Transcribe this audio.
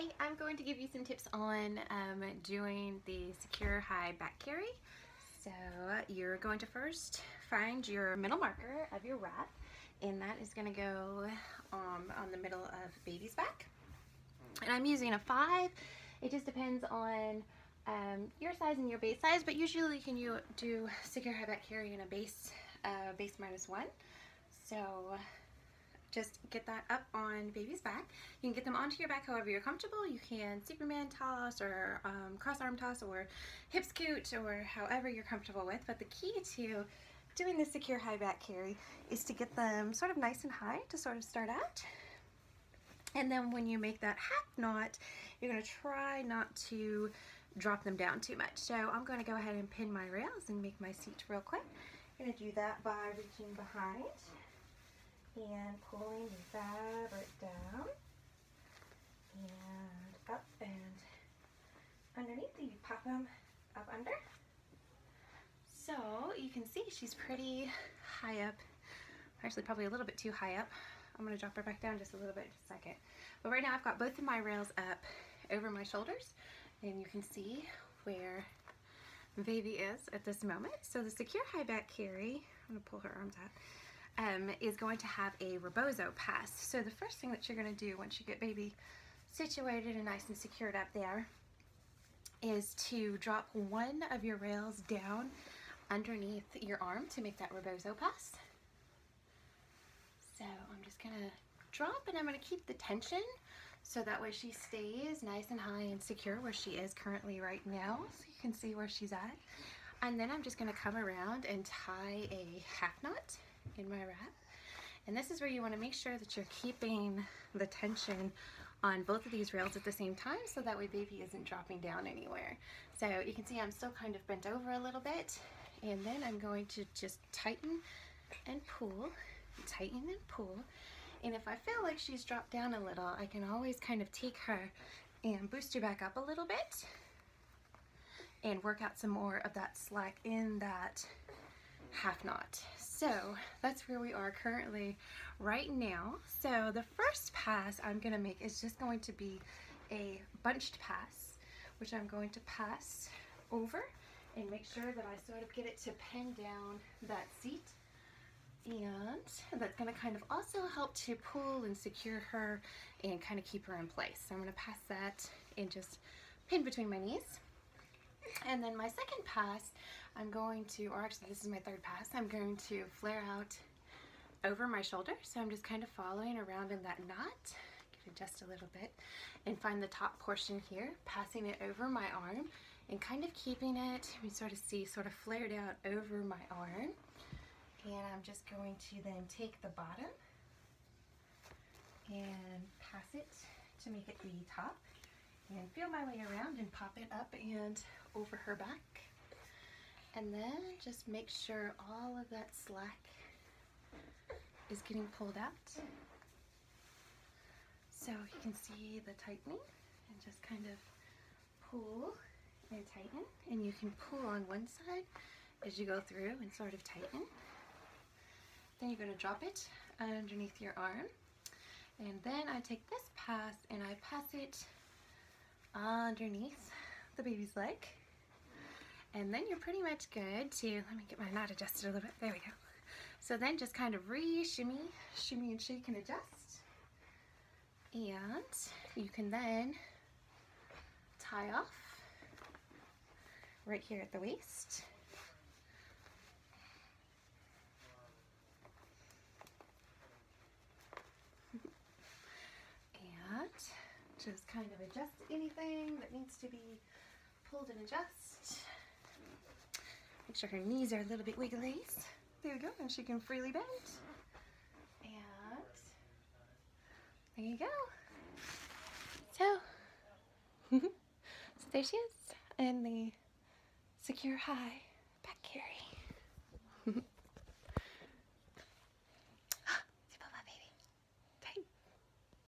Hi, I'm going to give you some tips on doing the secure high back carry. So you're going to first find your middle marker of your wrap, and that is going to go on the middle of baby's back. And I'm using a 5. It just depends on your size and your base size, but usually can you do secure high back carry in a base -1. So just get that up on baby's back. You can get them onto your back however you're comfortable. You can Superman toss or cross arm toss or hip scoot or however you're comfortable with. But the key to doing the secure high back carry is to get them sort of nice and high to sort of start out. And then when you make that half knot, you're going to try not to drop them down too much. So I'm going to go ahead and pin my rails and make my seat real quick. I'm going to do that by reaching behind and pulling the fabric down and up and underneath. You pop them up under. So you can see she's pretty high up, actually probably a little bit too high up. I'm going to drop her back down just a little bit in just a second. But right now I've got both of my rails up over my shoulders, and you can see where baby is at this moment. So the secure high back carry, I'm going to pull her arms out, is going to have a rebozo pass. So the first thing that you're going to do once you get baby situated and nice and secured up there is to drop one of your rails down underneath your arm to make that rebozo pass. So I'm just going to drop, and I'm going to keep the tension so that way she stays nice and high and secure where she is currently right now, so you can see where she's at. And then I'm just going to come around and tie a half knot in my wrap. And this is where you want to make sure that you're keeping the tension on both of these rails at the same time, so that way baby isn't dropping down anywhere. So you can see I'm still kind of bent over a little bit, and then I'm going to just tighten and pull, tighten and pull. And if I feel like she's dropped down a little, I can always kind of take her and boost her back up a little bit and work out some more of that slack in that half knot. So that's where we are currently right now. So the first pass I'm going to make is just going to be a bunched pass, which I'm going to pass over and make sure that I sort of get it to pin down that seat. And that's going to kind of also help to pull and secure her and kind of keep her in place. So I'm going to pass that and just pin between my knees. And then my second pass, I'm going to, or actually this is my third pass, I'm going to flare out over my shoulder. So I'm just kind of following around in that knot, adjust a little bit, and find the top portion here, passing it over my arm and kind of keeping it, you sort of see, sort of flared out over my arm. And I'm just going to then take the bottom and pass it to make it the top, and feel my way around and pop it up and over her back. And then just make sure all of that slack is getting pulled out. So you can see the tightening, and just kind of pull and tighten. And you can pull on one side as you go through and sort of tighten. Then you're going to drop it underneath your arm, and then I take this pass and I pass it underneath the baby's leg, and then you're pretty much good to, let me get my knot adjusted a little bit, there we go. So then just kind of shimmy and shake and adjust, and you can then tie off right here at the waist. Just kind of adjust anything that needs to be pulled and adjust. Make sure her knees are a little bit wiggly. There we go, and she can freely bend. And there you go. So, so there she is in the secure high back carry.